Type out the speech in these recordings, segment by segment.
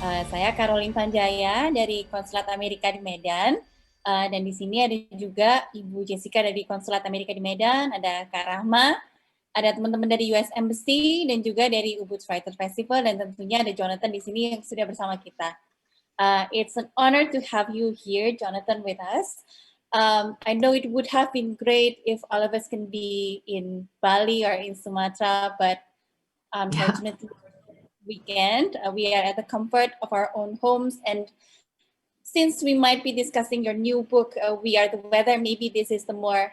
Saya Caroline Panjaya dari Konsulat Amerika di Medan. Dan di sini ada juga Ibu Jessica dari Konsulat Amerika di Medan, ada Kak Rahma, ada teman-teman dari US Embassy, dan juga dari Ubud Writer Festival, dan tentunya ada Jonathan di sini yang sudah bersama kita. It's an honor to have you here, Jonathan, with us. I know it would have been great if all of us can be in Bali or in Sumatra, but unfortunately we can't. We are at the comfort of our own homes, and since we might be discussing your new book, We Are the Weather, maybe this is the more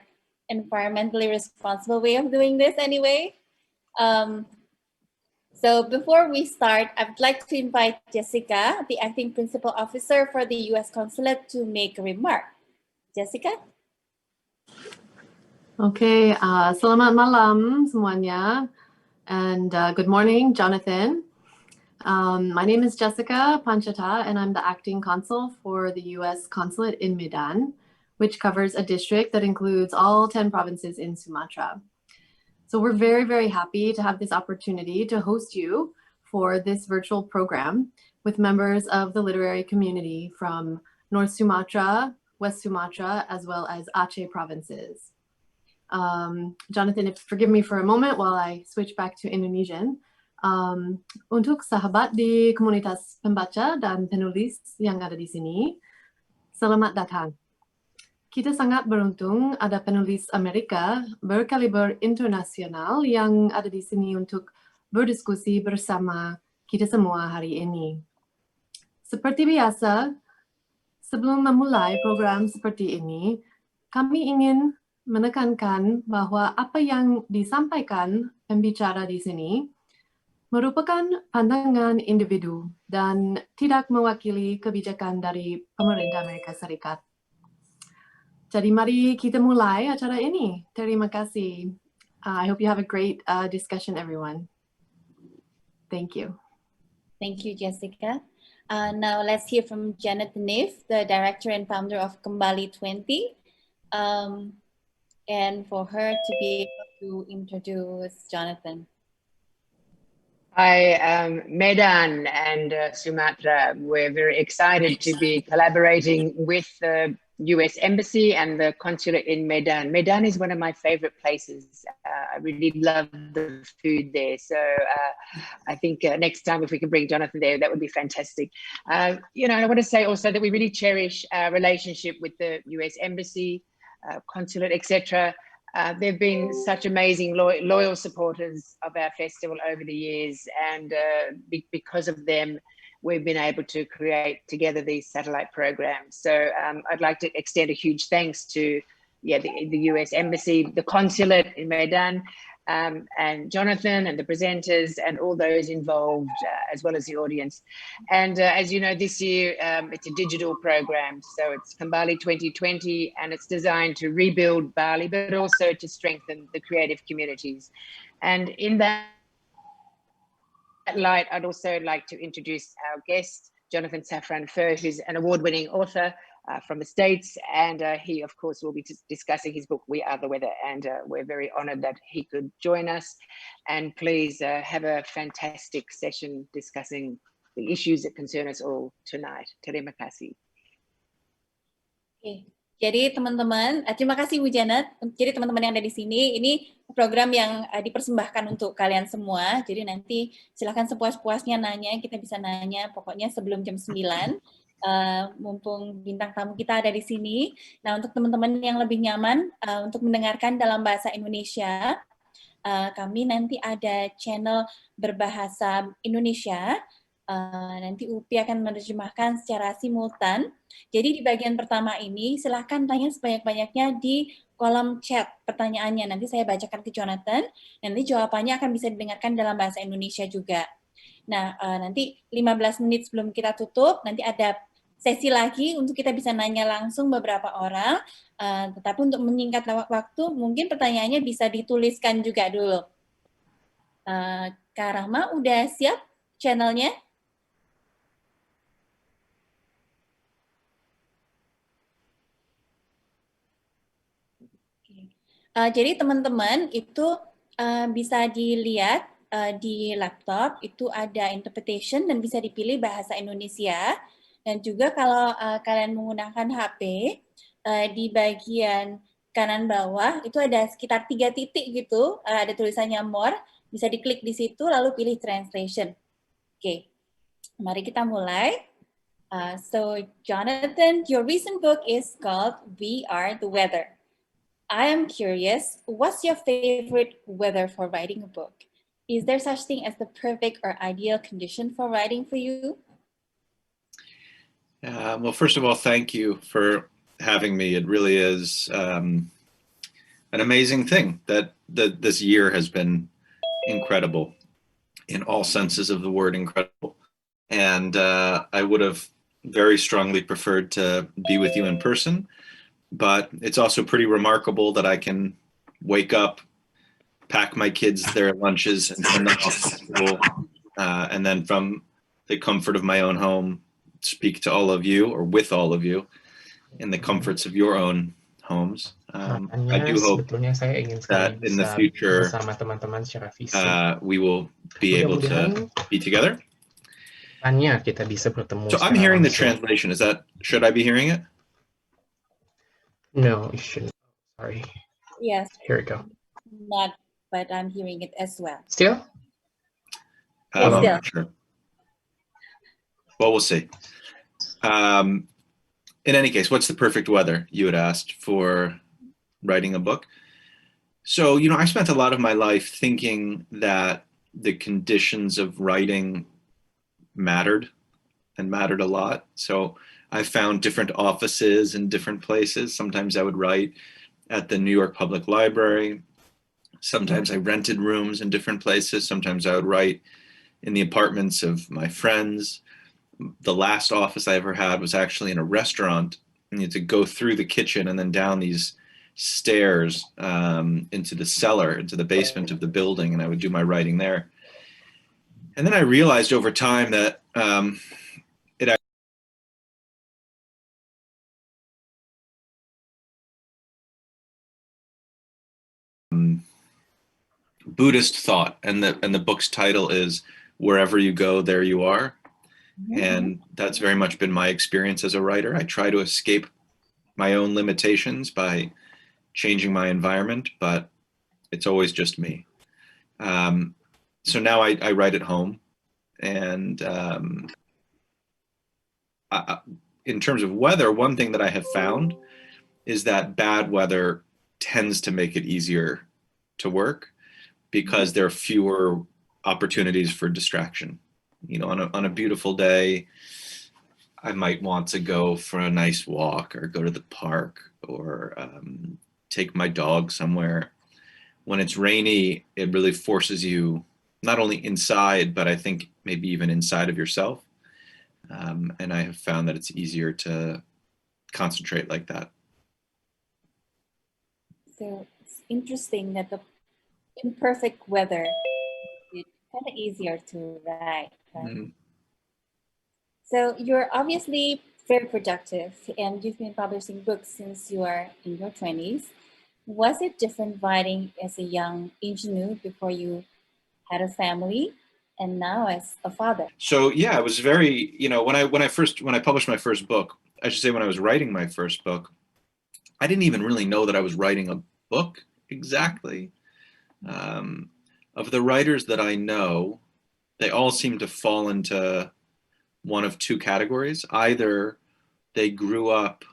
environmentally responsible way of doing this anyway. So before we start, I'd like to invite Jessica, the Acting Principal Officer for the US Consulate, to make a remark. Jessica? Okay, selamat malam semuanya, and good morning, Jonathan. My name is Jessica Panchata, and I'm the acting consul for the US Consulate in Medan, which covers a district that includes all 10 provinces in Sumatra. So we're very, very happy to have this opportunity to host you for this virtual program with members of the literary community from North Sumatra, West Sumatra, as well as Aceh provinces. Jonathan, forgive me for a moment while I switch back to Indonesian. Untuk sahabat di komunitas pembaca dan penulis yang ada di sini, selamat datang. Kita sangat beruntung ada penulis Amerika berkaliber internasional yang ada di sini untuk berdiskusi bersama kita semua hari ini. Seperti biasa, sebelum memulai program seperti ini, kami ingin menekankan bahwa apa yang disampaikan pembicara di sini merupakan pandangan individu dan tidak mewakili kebijakan dari pemerintah Amerika Serikat. Jadi mari kita mulai acara ini. Terima kasih. I hope you have a great discussion, everyone. Thank you. Thank you, Jessica. Now let's hear from Janet Neff, the director and founder of KEMBALI 20. And for her to be able to introduce Jonathan. Hi, Medan and Sumatra. We're very excited to be collaborating with the US Embassy and the Consulate in Medan. Medan is one of my favorite places. I really love the food there. So I think next time if we can bring Jonathan there, that would be fantastic. You know, I want to say also that we really cherish our relationship with the US Embassy, Consulate, etc. They've been such amazing, loyal supporters of our festival over the years, and because of them, we've been able to create together these satellite programs. So I'd like to extend a huge thanks to the US Embassy, the Consulate in Medan, and Jonathan and the presenters and all those involved, as well as the audience. And as you know, this year it's a digital program, so it's KEMBALI 2020, and it's designed to rebuild Bali, but also to strengthen the creative communities. And in that light, I'd also like to introduce our guest, Jonathan Safran Foer, who's an award-winning author from the States, and he, of course, will be discussing his book, We Are the Weather, and we're very honored that he could join us. And please have a fantastic session discussing the issues that concern us all tonight. Terima kasih. Okay. Jadi teman-teman, terima kasih Bu Janet. Jadi teman-teman yang ada di sini, ini program yang dipersembahkan untuk kalian semua. Jadi nanti silakan sepuas-puasnya nanya, kita bisa nanya pokoknya sebelum jam 9. Mumpung bintang tamu kita ada di sini. Nah, untuk teman-teman yang lebih nyaman untuk mendengarkan dalam bahasa Indonesia, kami nanti ada channel berbahasa Indonesia. Nanti UPI akan menerjemahkan secara simultan. Jadi di bagian pertama ini silahkan tanya sebanyak-banyaknya di kolom chat pertanyaannya. Nanti saya bacakan ke Jonathan, nanti jawabannya akan bisa didengarkan dalam bahasa Indonesia juga. Nah, nanti 15 menit sebelum kita tutup, nanti ada sesi lagi untuk kita bisa nanya langsung beberapa orang. Tetapi untuk menyingkat waktu, mungkin pertanyaannya bisa dituliskan juga dulu. Kak Rahma, udah siap channelnya? Jadi teman-teman itu bisa dilihat di laptop itu ada interpretation dan bisa dipilih bahasa Indonesia. Dan juga kalau kalian menggunakan HP, di bagian kanan bawah itu ada sekitar 3 titik gitu, ada tulisannya more, bisa diklik di situ lalu pilih translation. Oke, mari kita mulai. So Jonathan, your recent book is called We Are the Weather. I am curious, what's your favorite weather for writing a book? Is there such thing as the perfect or ideal condition for writing for you? Well, first of all, thank you for having me. It really is an amazing thing that this year has been incredible in all senses of the word incredible. And I would have very strongly preferred to be with you in person, but it's also pretty remarkable that I can wake up, pack my kids their lunches and send them off to school, and then from the comfort of my own home, speak to all of you or with all of you in the comforts of your own homes. I do hope that in the future we will be able to be together. So I'm hearing the translation. Should I be hearing it? No, you shouldn't. Sorry. Yes. Here we go. Not, but I'm hearing it as well. Still? Yes, I'm still. not sure. Well, we'll see. In any case, what's the perfect weather, you had asked, for writing a book? So, I spent a lot of my life thinking that the conditions of writing mattered and mattered a lot. So I found different offices in different places. Sometimes I would write at the New York Public Library. Sometimes I rented rooms in different places. Sometimes I would write in the apartments of my friends. The last office I ever had was actually in a restaurant. And you had to go through the kitchen and then down these stairs into the cellar, into the basement of the building, and I would do my writing there. And then I realized over time that Buddhist thought, and the book's title is Wherever You Go, There You Are. And that's very much been my experience as a writer. I try to escape my own limitations by changing my environment, but it's always just me. So now I write at home, and in terms of weather, one thing that I have found is that bad weather tends to make it easier to work because there are fewer opportunities for distraction. On a beautiful day, I might want to go for a nice walk or go to the park or take my dog somewhere. When it's rainy, it really forces you not only inside, but I think maybe even inside of yourself. And I have found that it's easier to concentrate like that. So it's interesting that the imperfect weather is kind of easier to write, right? Mm-hmm. So you're obviously very productive, and you've been publishing books since you are in your 20s. Was it different writing as a young ingenue before you had a family, and now as a father? So yeah, it was very, when I published my first book, I should say when I was writing my first book, I didn't even really know that I was writing a book exactly. Of the writers that I know, they all seem to fall into one of two categories. Either they grew up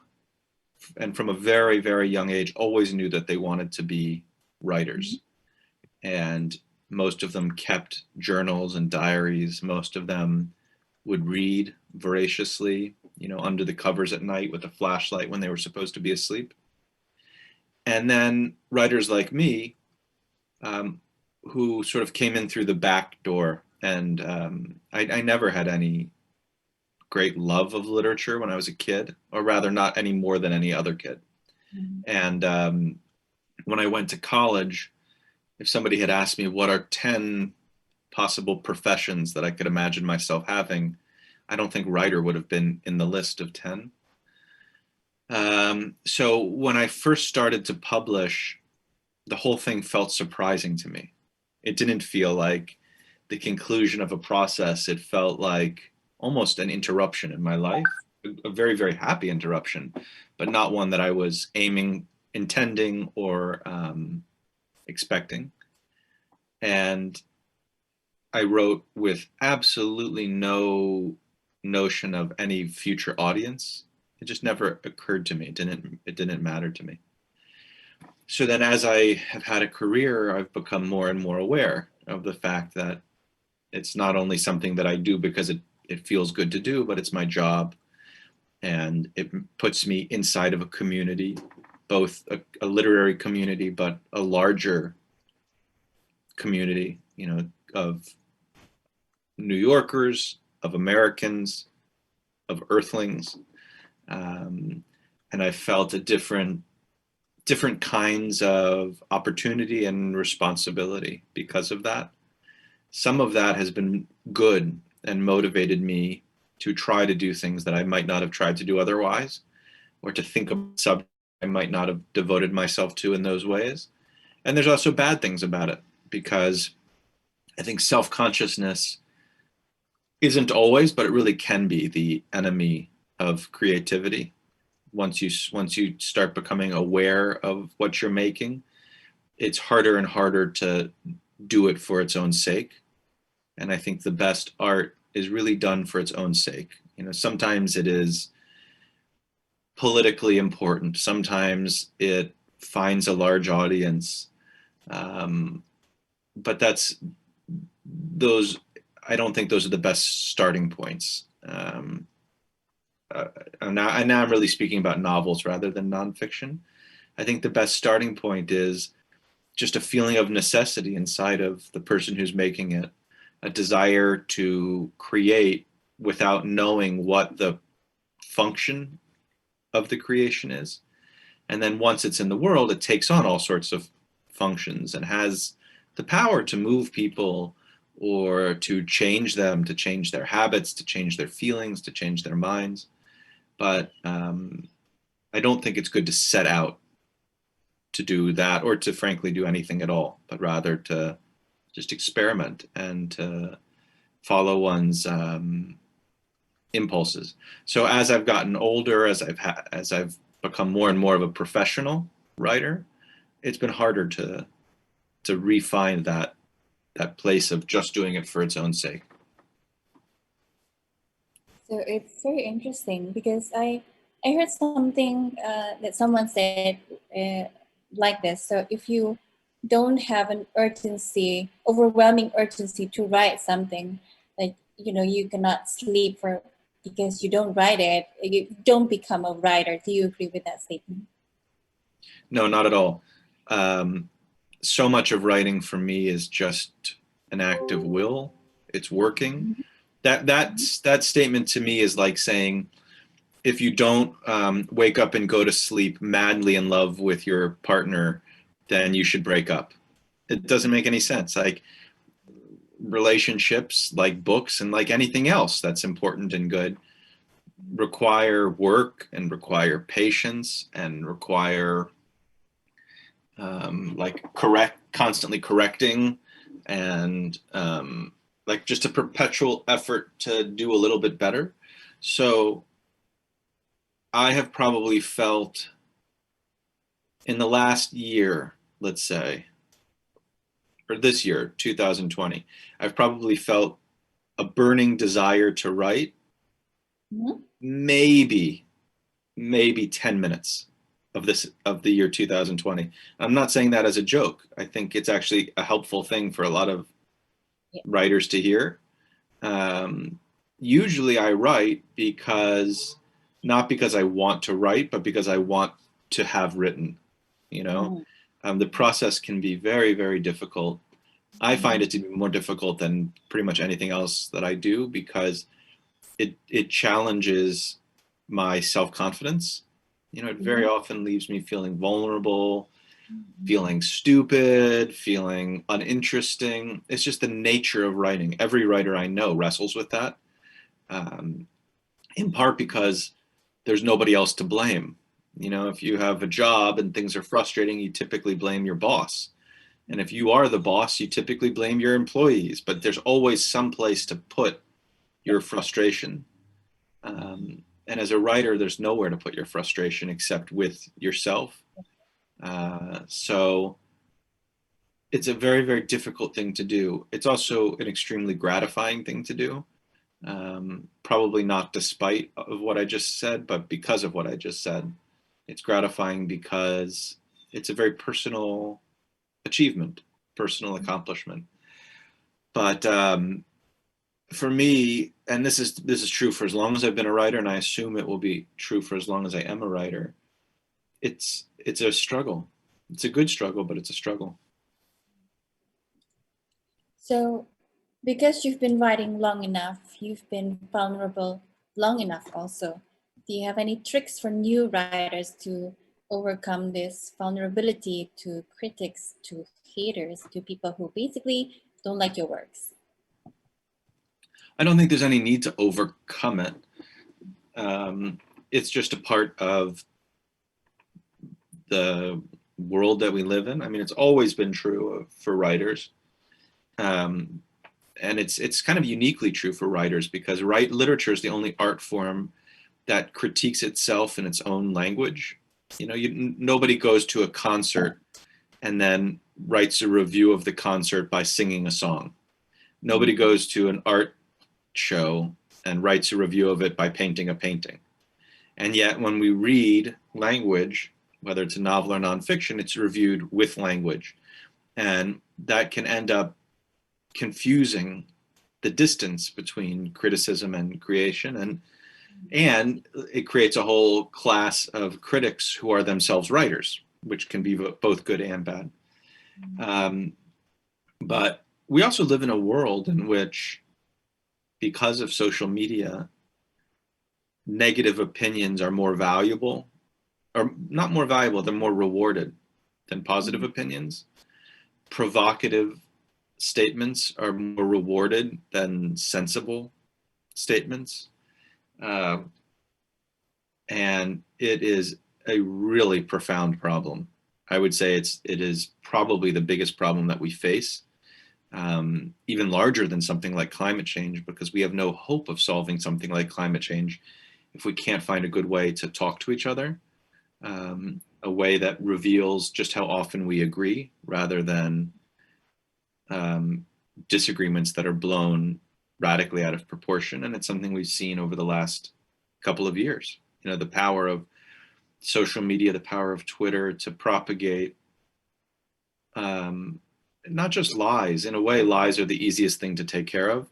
and from a very, very young age always knew that they wanted to be writers. And most of them kept journals and diaries. Most of them would read voraciously, under the covers at night with a flashlight when they were supposed to be asleep. And then writers like me, who sort of came in through the back door. And I never had any great love of literature when I was a kid, or rather not any more than any other kid. And when I went to college, if somebody had asked me what are 10 possible professions that I could imagine myself having, I don't think writer would have been in the list of 10. So when I first started to publish, the whole thing felt surprising to me. It didn't feel like the conclusion of a process, it felt like almost an interruption in my life, a very, very happy interruption, but not one that I was intending, or expecting. And I wrote with absolutely no notion of any future audience. It just never occurred to me. It didn't matter to me. So then as I have had a career, I've become more and more aware of the fact that it's not only something that I do because it feels good to do, but it's my job. And it puts me inside of a community, both a literary community, but a larger community, you know, of New Yorkers, of Americans, of Earthlings. And I felt a different kinds of opportunity and responsibility because of that. Some of that has been good and motivated me to try to do things that I might not have tried to do otherwise, or to think of subjects I might not have devoted myself to in those ways. And there's also bad things about it, because I think self-consciousness isn't always, but it really can be the enemy of creativity. Once you start becoming aware of what you're making, it's harder and harder to do it for its own sake. And I think the best art is really done for its own sake. You know, sometimes it is politically important. Sometimes it finds a large audience. But I don't think those are the best starting points. And now I'm really speaking about novels rather than nonfiction. I think the best starting point is just a feeling of necessity inside of the person who's making it, a desire to create without knowing what the function of the creation is. And then once it's in the world, it takes on all sorts of functions and has the power to move people, or to change them, to change their habits, to change their feelings, to change their minds. But I don't think it's good to set out to do that, or to frankly do anything at all, but rather to just experiment and to follow one's impulses. So as I've gotten older, as I've become more and more of a professional writer, it's been harder to refine that place of just doing it for its own sake. So it's very interesting, because I heard something that someone said like this. So if you don't have an overwhelming urgency to write something, like, you know, you cannot sleep because you don't write it, you don't become a writer. Do you agree with that statement? No, not at all. So much of writing for me is just an act of will. It's working. That statement to me is like saying, if you don't wake up and go to sleep madly in love with your partner, then you should break up. It doesn't make any sense. Like, relationships, like books, and like anything else that's important and good, require work and require patience and require constantly correcting, and like just a perpetual effort to do a little bit better. So I have probably felt in the last year, let's say, or this year, 2020, I've probably felt a burning desire to write, maybe 10 minutes of the year 2020. I'm not saying that as a joke. I think it's actually a helpful thing for a lot of writers to hear. Usually I write not because I want to write, but because I want to have written, you know. The process can be very, very difficult. I find it to be more difficult than pretty much anything else that I do, because it challenges my self-confidence. You know, it very often leaves me feeling vulnerable, feeling stupid, feeling uninteresting. It's just the nature of writing. Every writer I know wrestles with that, in part because there's nobody else to blame. You know, if you have a job and things are frustrating, you typically blame your boss. And if you are the boss, you typically blame your employees, but there's always some place to put your frustration. And as a writer, there's nowhere to put your frustration except with yourself. So it's a very, very difficult thing to do. It's also an extremely gratifying thing to do. Probably not despite of what I just said, but because of what I just said. It's gratifying because it's a very personal achievement, personal accomplishment. But for me, and this is true for as long as I've been a writer, and I assume it will be true for as long as I am a writer, it's a struggle. It's a good struggle, but it's a struggle. So, because you've been writing long enough, you've been vulnerable long enough also, do you have any tricks for new writers to overcome this vulnerability to critics, to haters, to people who basically don't like your works? I don't think there's any need to overcome it. It's just a part of the world that we live in. I mean, it's always been true for writers. And it's kind of uniquely true for writers because literature is the only art form that critiques itself in its own language. You know, nobody goes to a concert and then writes a review of the concert by singing a song. Nobody goes to an art show and writes a review of it by painting a painting. And yet when we read language, whether it's a novel or nonfiction, it's reviewed with language. And that can end up confusing the distance between criticism and creation, and it creates a whole class of critics who are themselves writers, which can be both good and bad. But we also live in a world in which, because of social media, negative opinions are more valuable, or not more valuable, they're more rewarded than positive opinions. Provocative statements are more rewarded than sensible statements. And it is a really profound problem. I would say it is probably the biggest problem that we face, even larger than something like climate change, because we have no hope of solving something like climate change if we can't find a good way to talk to each other, a way that reveals just how often we agree rather than disagreements that are blown radically out of proportion. And it's something we've seen over the last couple of years. You know, the power of social media, the power of Twitter to propagate not just lies. In a way, lies are the easiest thing to take care of,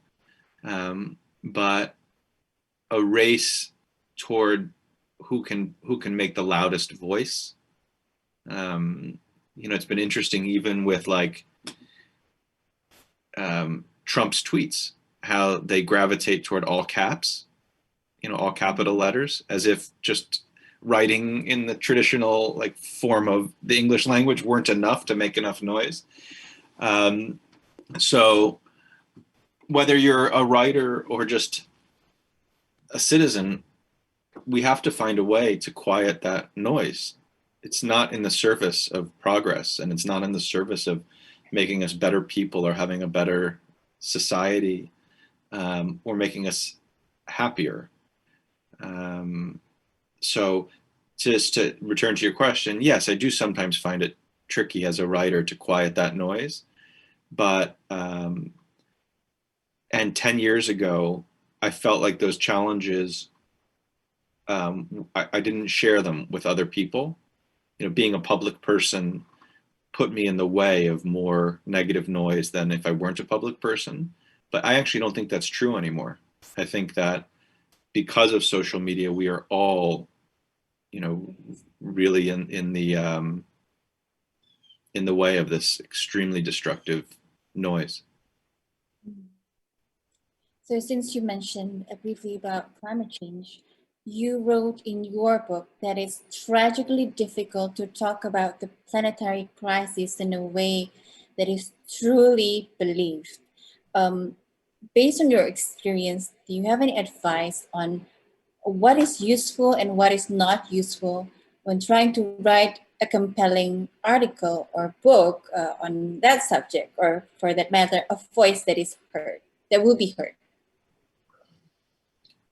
but a race toward who can make the loudest voice. You know, it's been interesting even with like Trump's tweets, how they gravitate toward all caps, you know, all capital letters, as if just writing in the traditional like form of the English language weren't enough to make enough noise. So whether you're a writer or just a citizen, we have to find a way to quiet that noise. It's not in the service of progress, and it's not in the service of making us better people or having a better society, or making us happier. So just to return to your question, yes, I do sometimes find it tricky as a writer to quiet that noise. But, and 10 years ago, I felt like those challenges, I didn't share them with other people. You know, being a public person put me in the way of more negative noise than if I weren't a public person. But I actually don't think that's true anymore. I think that because of social media, we are all, you know, really in the way of this extremely destructive noise. So since you mentioned briefly about climate change, you wrote in your book that it's tragically difficult to talk about the planetary crisis in a way that is truly believed. Based on your experience, do you have any advice on what is useful and what is not useful when trying to write a compelling article or book on that subject, or for that matter, a voice that is heard, that will be heard?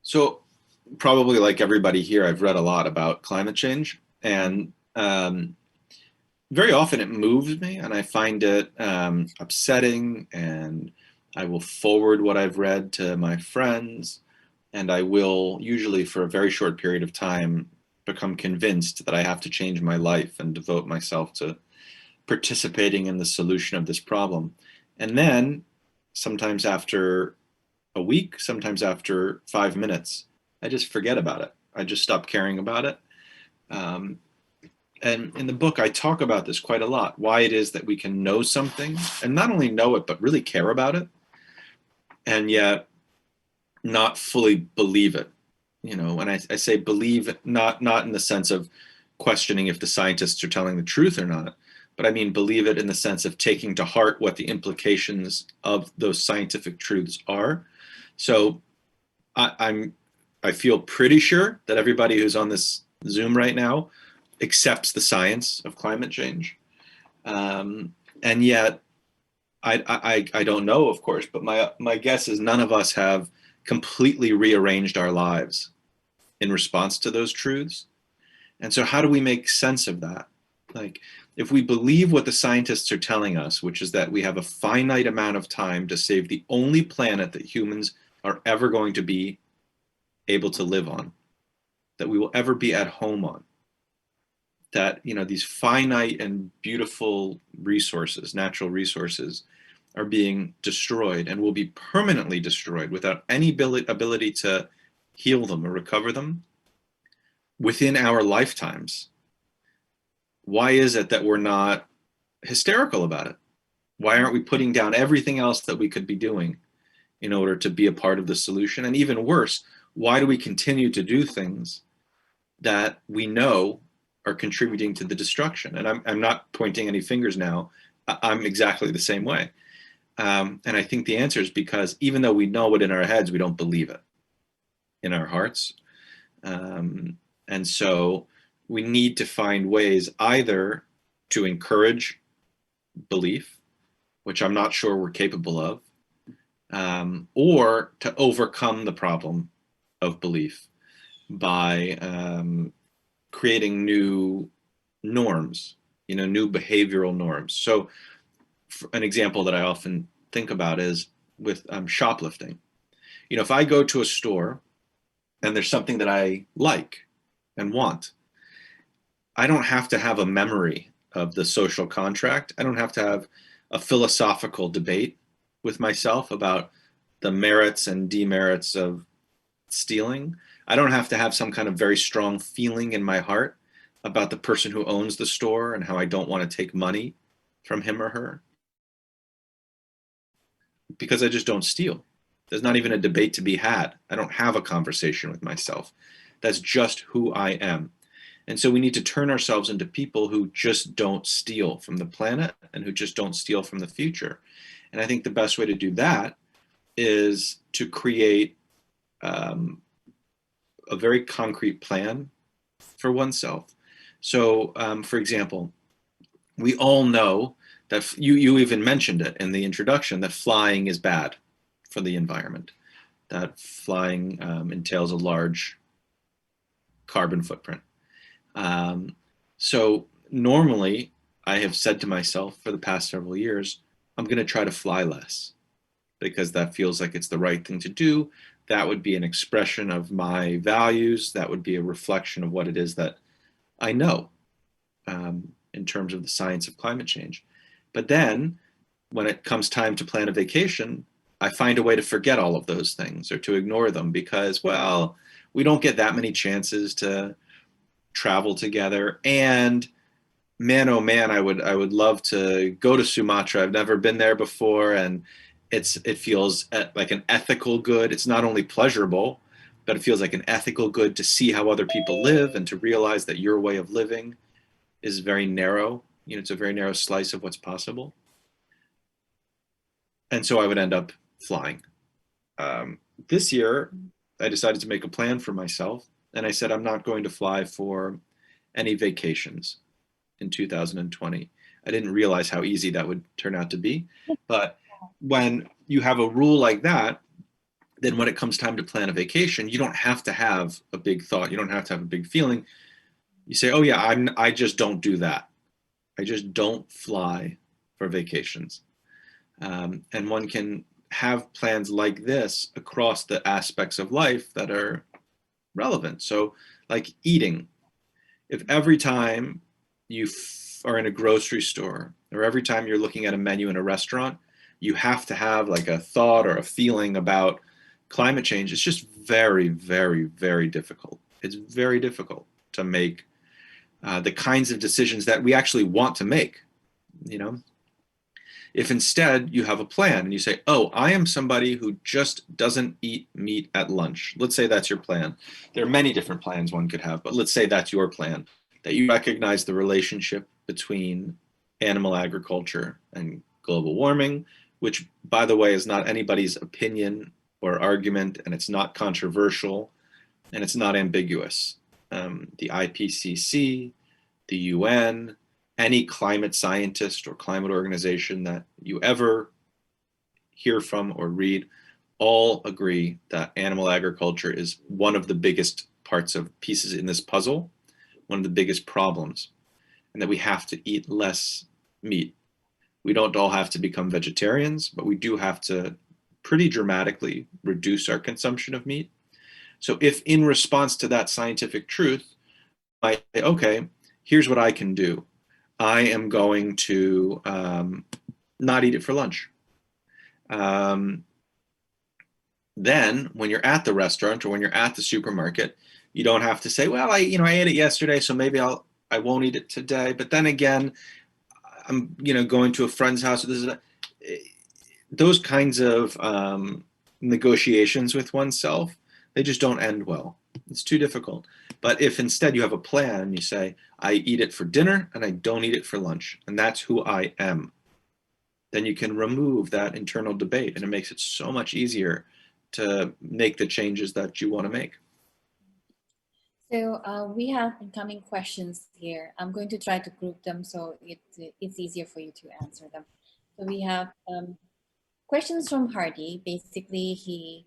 So probably like everybody here, I've read a lot about climate change, and very often it moves me and I find it upsetting, and I will forward what I've read to my friends, and I will, usually for a very short period of time, become convinced that I have to change my life and devote myself to participating in the solution of this problem. And then sometimes after a week, sometimes after 5 minutes, I just forget about it. I just stop caring about it. And in the book, I talk about this quite a lot, why it is that we can know something and not only know it, but really care about it, and yet not fully believe it. You know, when I say believe, not in the sense of questioning if the scientists are telling the truth or not, but I mean believe it in the sense of taking to heart what the implications of those scientific truths are. So I feel pretty sure that everybody who's on this Zoom right now accepts the science of climate change. And yet, I don't know, of course, but my guess is none of us have completely rearranged our lives in response to those truths. And so how do we make sense of that? Like, if we believe what the scientists are telling us, which is that we have a finite amount of time to save the only planet that humans are ever going to be able to live on, that we will ever be at home on, that, you know, these finite and beautiful resources, natural resources, are being destroyed and will be permanently destroyed without any ability to heal them or recover them within our lifetimes. Why is it that we're not hysterical about it? Why aren't we putting down everything else that we could be doing in order to be a part of the solution? And even worse, why do we continue to do things that we know are contributing to the destruction? And I'm not pointing any fingers now. I'm exactly the same way. And I think the answer is because even though we know it in our heads, we don't believe it in our hearts. And so we need to find ways either to encourage belief, which I'm not sure we're capable of, or to overcome the problem of belief by creating new norms, you know, new behavioral norms. So an example that I often think about is with shoplifting. You know, if I go to a store and there's something that I like and want, I don't have to have a memory of the social contract. I don't have to have a philosophical debate with myself about the merits and demerits of stealing. I don't have to have some kind of very strong feeling in my heart about the person who owns the store and how I don't want to take money from him or her, because I just don't steal. There's not even a debate to be had. I don't have a conversation with myself. That's just who I am. And so we need to turn ourselves into people who just don't steal from the planet and who just don't steal from the future. And I think the best way to do that is to create a very concrete plan for oneself. So, for example, we all know that you even mentioned it in the introduction, that flying is bad for the environment, that flying entails a large carbon footprint. So normally I have said to myself for the past several years, I'm going to try to fly less because that feels like it's the right thing to do. That would be an expression of my values. That would be a reflection of what it is that I know in terms of the science of climate change. But then when it comes time to plan a vacation, I find a way to forget all of those things or to ignore them because, well, we don't get that many chances to travel together. And man, oh man, I would love to go to Sumatra. I've never been there before, and it feels like an ethical good. It's not only pleasurable, but it feels like an ethical good to see how other people live and to realize that your way of living is very narrow. You know, it's a very narrow slice of what's possible. And so I would end up flying. This year, I decided to make a plan for myself, and I said I'm not going to fly for any vacations. in 2020. I didn't realize how easy that would turn out to be. But when you have a rule like that, then when it comes time to plan a vacation, you don't have to have a big thought. You don't have to have a big feeling. You say, oh yeah, I just don't do that. I just don't fly for vacations. And one can have plans like this across the aspects of life that are relevant. So like eating, if every time you are in a grocery store or every time you're looking at a menu in a restaurant, you have to have like a thought or a feeling about climate change, it's just very, very, very difficult. It's very difficult to make the kinds of decisions that we actually want to make, you know? If instead you have a plan and you say, oh, I am somebody who just doesn't eat meat at lunch. Let's say that's your plan. There are many different plans one could have, but let's say that's your plan, that you recognize the relationship between animal agriculture and global warming, which, by the way, is not anybody's opinion or argument, and it's not controversial, and it's not ambiguous. The IPCC, the UN, any climate scientist or climate organization that you ever hear from or read, all agree that animal agriculture is one of the biggest parts of pieces in this puzzle, one of the biggest problems, and that we have to eat less meat. We don't all have to become vegetarians, but we do have to pretty dramatically reduce our consumption of meat. So if in response to that scientific truth, I say, okay, here's what I can do. I am going to not eat it for lunch. Then when you're at the restaurant or when you're at the supermarket, you don't have to say, well, I ate it yesterday, so maybe I won't eat it today. But then again, I'm going to a friend's house. Those kinds of negotiations with oneself, they just don't end well. It's too difficult. But if instead you have a plan, you say, I eat it for dinner and I don't eat it for lunch, and that's who I am, then you can remove that internal debate, and it makes it so much easier to make the changes that you want to make. So we have incoming questions here. I'm going to try to group them so it's easier for you to answer them. So we have questions from Hardy. Basically, he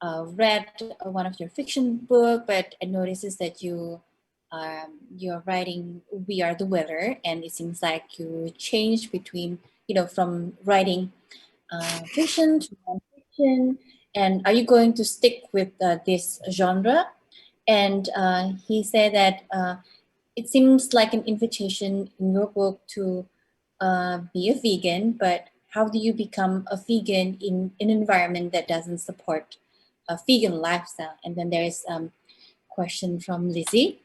read one of your fiction book, but it notices that you're writing We Are the Weather, and it seems like you changed between, from writing fiction to nonfiction. And are you going to stick with this genre? And he said that it seems like an invitation in your book to be a vegan, but how do you become a vegan in an environment that doesn't support a vegan lifestyle? And then there's a question from Lizzie.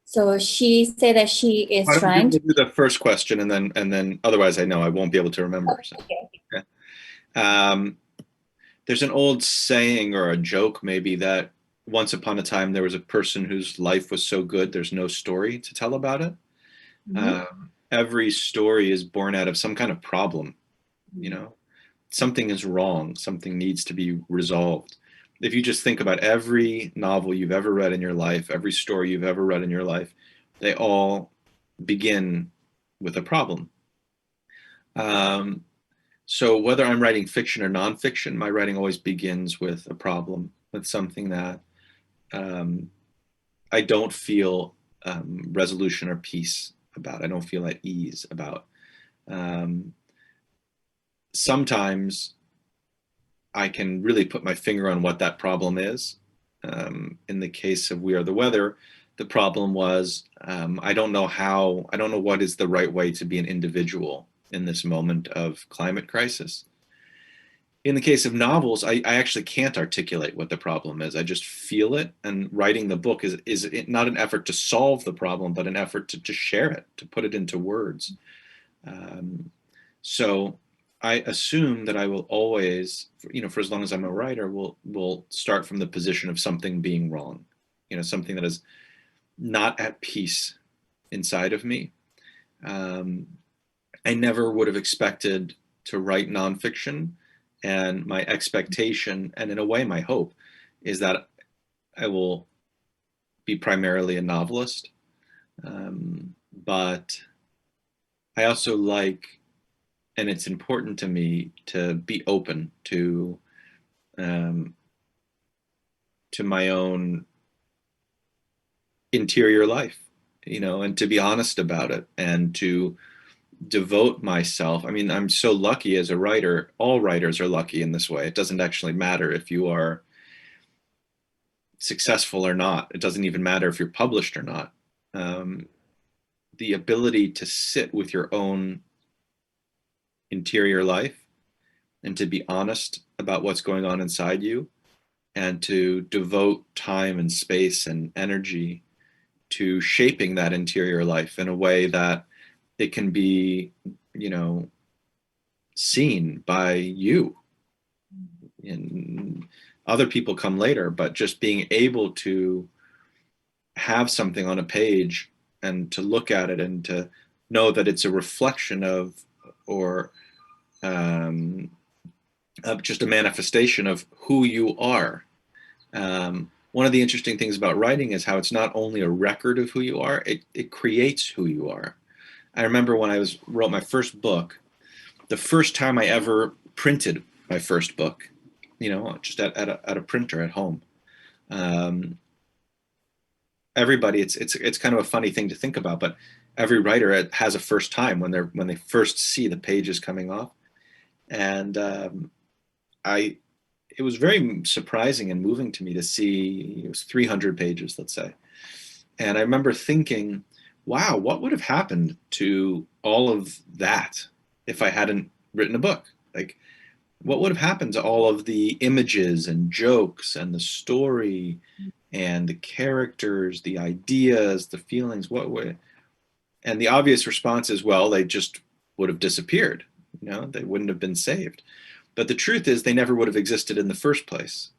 So she said that she is trying to do the first question, and then otherwise I know I won't be able to remember. So. Okay. There's an old saying or a joke maybe that once upon a time there was a person whose life was so good there's no story to tell about it. Mm-hmm. Every story is born out of some kind of problem. Something is wrong, something needs to be resolved. If you just think about every novel you've ever read in your life, every story you've ever read in your life, they all begin with a problem. So whether I'm writing fiction or nonfiction, my writing always begins with a problem, with something that I don't feel resolution or peace about. I don't feel at ease about. Sometimes I can really put my finger on what that problem is. In the case of We Are the Weather, the problem was I don't know what is the right way to be an individual in this moment of climate crisis. In the case of novels, I actually can't articulate what the problem is. I just feel it, and writing the book is not an effort to solve the problem, but an effort to share it, to put it into words. So I assume that I will always, for as long as I'm a writer, will start from the position of something being wrong, something that is not at peace inside of me. I never would have expected to write nonfiction, and my expectation, and in a way my hope, is that I will be primarily a novelist. But I also like, and it's important to me to be open to my own interior life, you know, and to be honest about it and to devote myself. I mean, I'm so lucky as a writer. All writers are lucky in this way. It doesn't actually matter if you are successful or not. It doesn't even matter if you're published or not. The ability to sit with your own interior life and to be honest about what's going on inside you and to devote time and space and energy to shaping that interior life in a way that it can be, you know, seen by you. And other people come later, but just being able to have something on a page and to look at it and to know that it's a reflection of, or of just a manifestation of who you are. One of the interesting things about writing is how it's not only a record of who you are, it creates who you are. I remember when I wrote my first book, the first time I ever printed my first book, you know, just at a printer at home. Everybody, it's kind of a funny thing to think about, but every writer has a first time when they first see the pages coming off. And it was very surprising and moving to me to see it was 300 pages, let's say. And I remember thinking, wow, what would have happened to all of that if I hadn't written a book? Like, what would have happened to all of the images and jokes and the story and the characters, the ideas, the feelings? What would? And the obvious response is, well, they just would have disappeared. You know, they wouldn't have been saved. But the truth is, they never would have existed in the first place.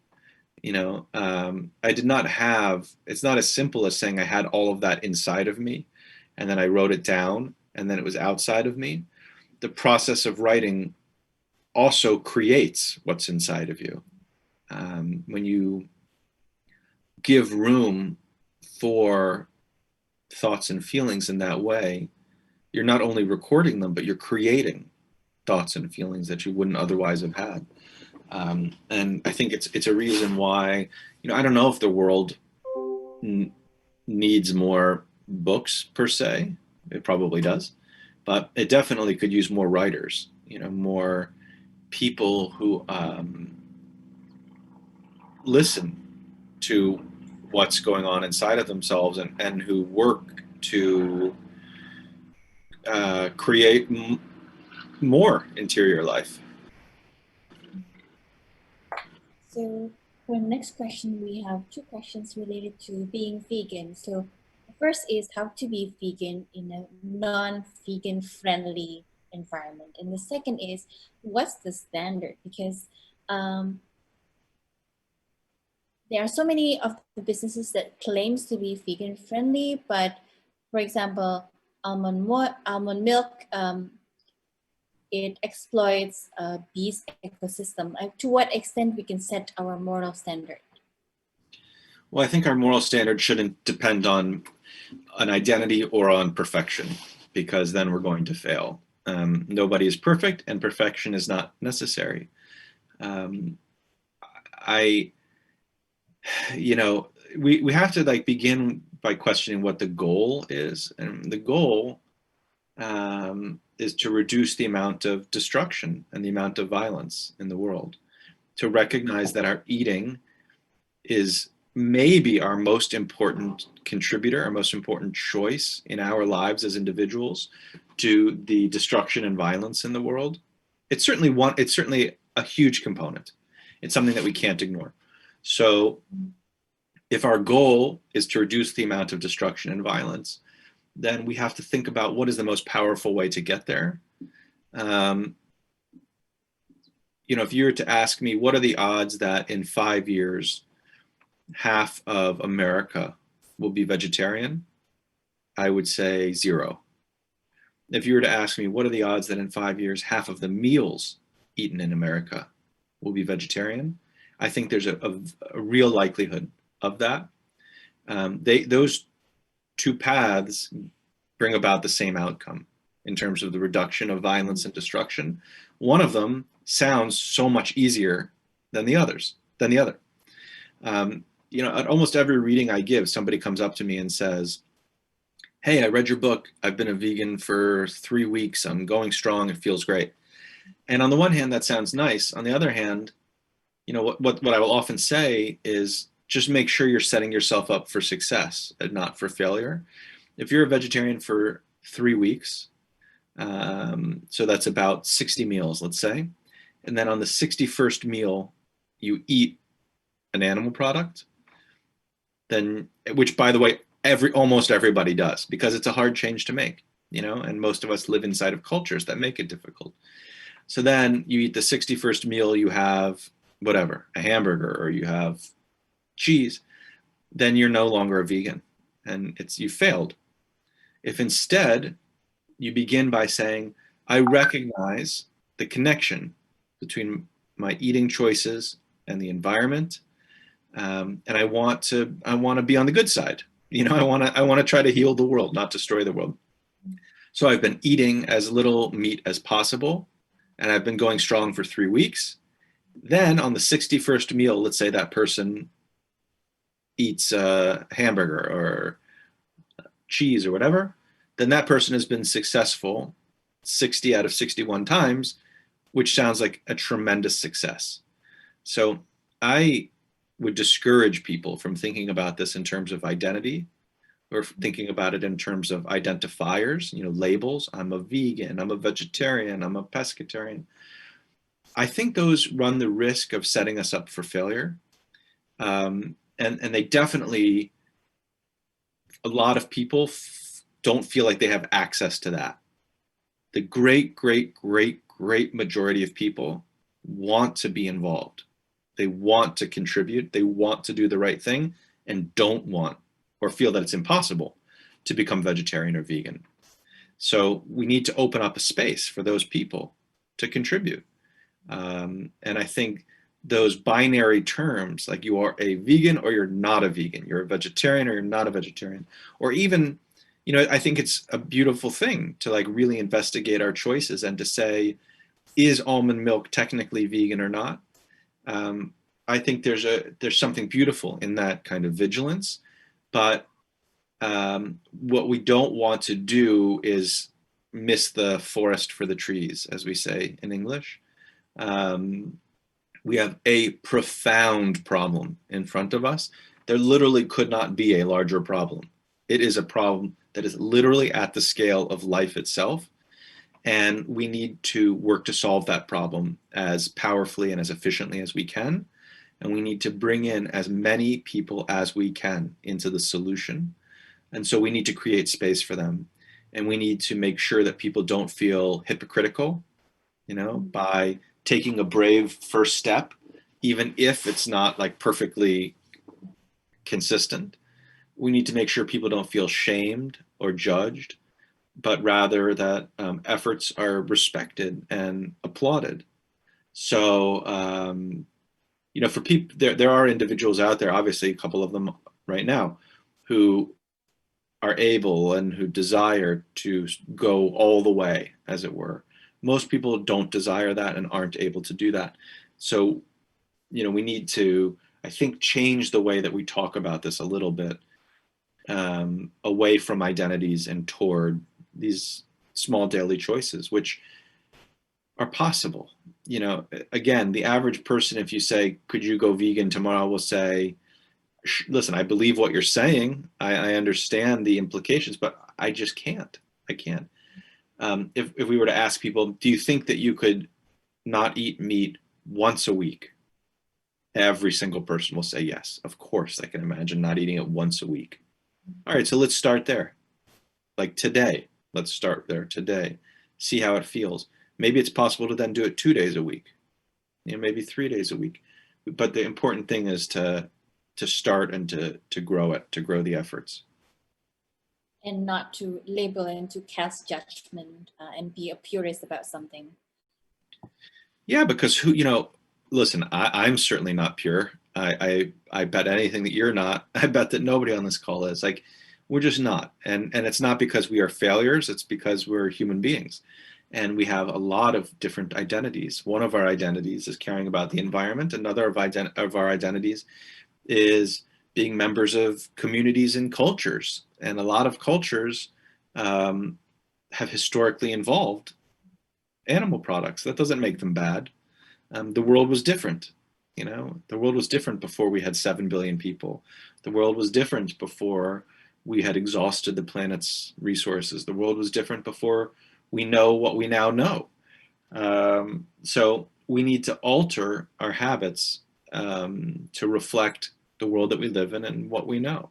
You know, I did not have, it's not as simple as saying I had all of that inside of me and then I wrote it down and then it was outside of me. The process of writing also creates what's inside of you. When you give room for thoughts and feelings in that way, you're not only recording them, but you're creating thoughts and feelings that you wouldn't otherwise have had. And I think it's a reason why, you know, I don't know if the world needs more books per se. It probably does, but it definitely could use more writers, you know, more people who listen to what's going on inside of themselves and who work to create more interior life. So for the next question, we have two questions related to being vegan. So the first is how to be vegan in a non-vegan friendly environment. And the second is, what's the standard? Because there are so many of the businesses that claims to be vegan friendly, but for example, almond milk, it exploits bees ecosystem. To what extent we can set our moral standard? Well, I think our moral standard shouldn't depend on an identity or on perfection, because then we're going to fail. Nobody is perfect, and perfection is not necessary. You know, we have to like begin by questioning what the goal is, and the goal is to reduce the amount of destruction and the amount of violence in the world, to recognize that our eating is maybe our most important contributor, our most important choice in our lives as individuals to the destruction and violence in the world. It's certainly a huge component. It's something that we can't ignore. So if our goal is to reduce the amount of destruction and violence, then we have to think about what is the most powerful way to get there. You know, if you were to ask me, what are the odds that in 5 years, half of America will be vegetarian? I would say 0. If you were to ask me, what are the odds that in 5 years, half of the meals eaten in America will be vegetarian? I think there's a real likelihood of that. Those two paths bring about the same outcome in terms of the reduction of violence and destruction. One of them sounds so much easier than the other. You know, at almost every reading I give, somebody comes up to me and says, hey, I read your book. I've been a vegan for 3 weeks. I'm going strong. It feels great. And on the one hand, that sounds nice. On the other hand, you know, what I will often say is just make sure you're setting yourself up for success and not for failure. If you're a vegetarian for 3 weeks, so that's about 60 meals, let's say, and then on the 61st meal, you eat an animal product, then, which by the way, almost everybody does, because it's a hard change to make, you know, and most of us live inside of cultures that make it difficult. So then you eat the 61st meal, you have whatever, a hamburger, or you have cheese, then you're no longer a vegan, and you failed. If instead you begin by saying, I recognize the connection between my eating choices and the environment, and I want to be on the good side. You know, I want to try to heal the world, not destroy the world. So I've been eating as little meat as possible, and I've been going strong for 3 weeks. Then on the 61st meal, let's say that person eats a hamburger or cheese or whatever, then that person has been successful 60 out of 61 times, which sounds like a tremendous success. So I would discourage people from thinking about this in terms of identity, or thinking about it in terms of identifiers, you know, labels. I'm a vegan, I'm a vegetarian, I'm a pescatarian. I think those run the risk of setting us up for failure. And they definitely, a lot of people don't feel like they have access to that. The great majority of people want to be involved. They want to contribute. They want to do the right thing, and don't want or feel that it's impossible to become vegetarian or vegan. So we need to open up a space for those people to contribute. And I think those binary terms, like you are a vegan or you're not a vegan, you're a vegetarian or you're not a vegetarian, or even, you know, I think it's a beautiful thing to like really investigate our choices and to say, is almond milk technically vegan or not? I think there's something beautiful in that kind of vigilance, but what we don't want to do is miss the forest for the trees, as we say in English. We have a profound problem in front of us. There literally could not be a larger problem. It is a problem that is literally at the scale of life itself. And we need to work to solve that problem as powerfully and as efficiently as we can. And we need to bring in as many people as we can into the solution. And so we need to create space for them. And we need to make sure that people don't feel hypocritical, you know, by taking a brave first step, even if it's not like perfectly consistent. We need to make sure people don't feel shamed or judged, but rather that efforts are respected and applauded. So, you know, for people, there are individuals out there, obviously a couple of them right now, who are able and who desire to go all the way, as it were. Most people don't desire that and aren't able to do that. So, you know, we need to, I think, change the way that we talk about this a little bit, away from identities and toward these small daily choices, which are possible. You know, again, the average person, if you say, could you go vegan tomorrow, will say, listen, I believe what you're saying. I understand the implications, but I just can't. I can't. If we were to ask people, do you think that you could not eat meat once a week? Every single person will say yes. Of course, I can imagine not eating it once a week. All right, so let's start there. Like today, let's start there today. See how it feels. Maybe it's possible to then do it 2 days a week, you know, maybe 3 days a week. But the important thing is to start and to grow it, to grow the efforts. And not to label and to cast judgment and be a purist about something. Yeah, because who, you know, listen, I'm certainly not pure. I bet anything that you're not. I bet that nobody on this call is. Like, We're just not. And it's not because we are failures, it's because we're human beings. And we have a lot of different identities. One of our identities is caring about the environment. Another of our identities is being members of communities and cultures. And a lot of cultures have historically involved animal products. That doesn't make them bad. The world was different. You know, the world was different before we had 7 billion people. The world was different before we had exhausted the planet's resources. The world was different before we know what we now know. So we need to alter our habits to reflect the world that we live in and what we know.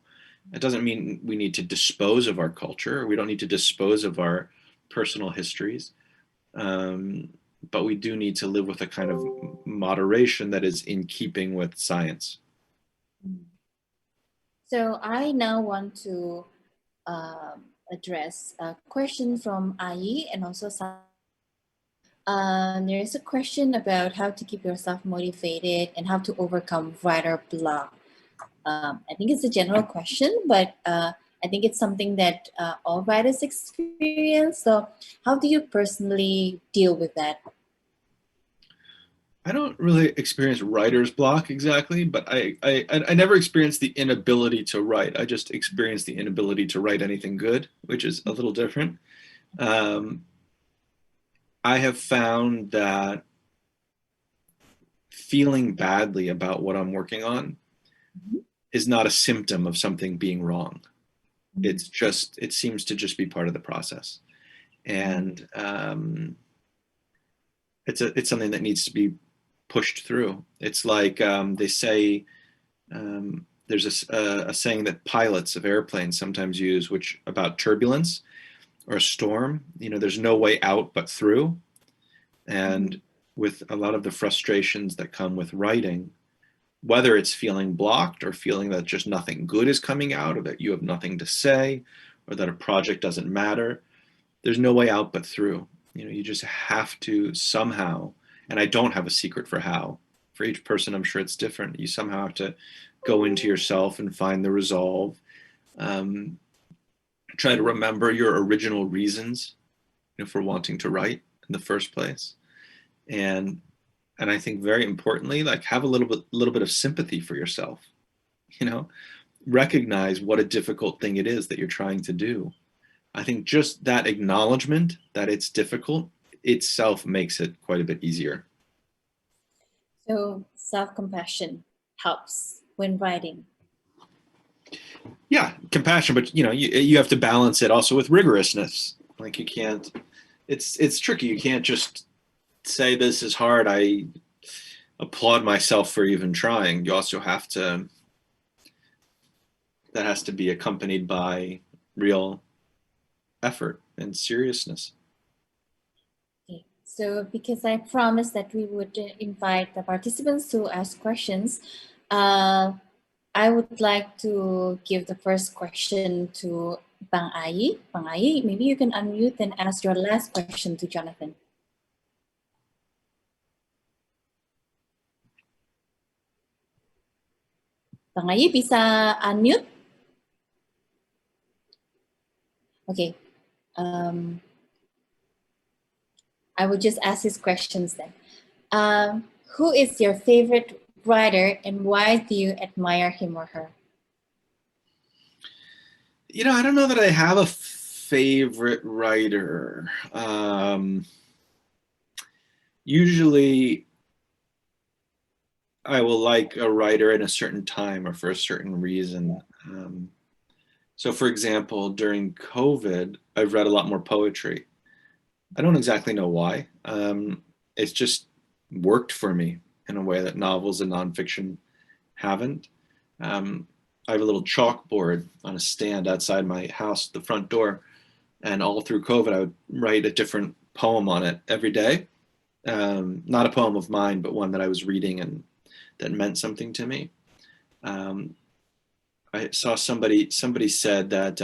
It doesn't mean we need to dispose of our culture. We don't need to dispose of our personal histories. But we do need to live with a kind of moderation that is in keeping with science. So I now want to address a question from Ai and also there is a question about how to keep yourself motivated and how to overcome writer block. I think it's a general question, but I think it's something that all writers experience. So how do you personally deal with that? I don't really experience writer's block exactly, but I never experienced the inability to write. I just experienced the inability to write anything good, which is a little different. I have found that feeling badly about what I'm working on is not a symptom of something being wrong. It's just, it seems to just be part of the process. And it's something that needs to be pushed through. It's like they say, there's a saying that pilots of airplanes sometimes use, which about turbulence or a storm, you know, there's no way out but through. And with a lot of the frustrations that come with writing, whether it's feeling blocked or feeling that just nothing good is coming out, or that you have nothing to say, or that a project doesn't matter, there's no way out but through. You know, you just have to somehow, and I don't have a secret for how. For each person, I'm sure it's different. You somehow have to go into yourself and find the resolve. Try to remember your original reasons, you know, for wanting to write in the first place. And I think very importantly, like, have a little bit of sympathy for yourself. You know, recognize what a difficult thing it is that you're trying to do. I think just that acknowledgement that it's difficult itself makes it quite a bit easier. So self-compassion helps when writing. Yeah, compassion, but you know, you have to balance it also with rigorousness. Like, you can't, it's tricky. You can't just say this is hard. I applaud myself for even trying. You also have to, that has to be accompanied by real effort and seriousness. Okay. So because I promised that we would invite the participants to ask questions, I would like to give the first question to Bang Ai. Bang Ai, maybe you can unmute and ask your last question to Jonathan. Bang Ai bisa unmute? Okay. I will just ask his questions then. Who is your favorite writer and why do you admire him or her? You know, I don't know that I have a favorite writer. Usually I will like a writer in a certain time or for a certain reason. So for example, during COVID, I've read a lot more poetry. I don't exactly know why. It's just worked for me in a way that novels and nonfiction haven't. I have a little chalkboard on a stand outside my house, the front door, and all through COVID, I would write a different poem on it every day. Not a poem of mine, but one that I was reading and that meant something to me. I saw somebody said that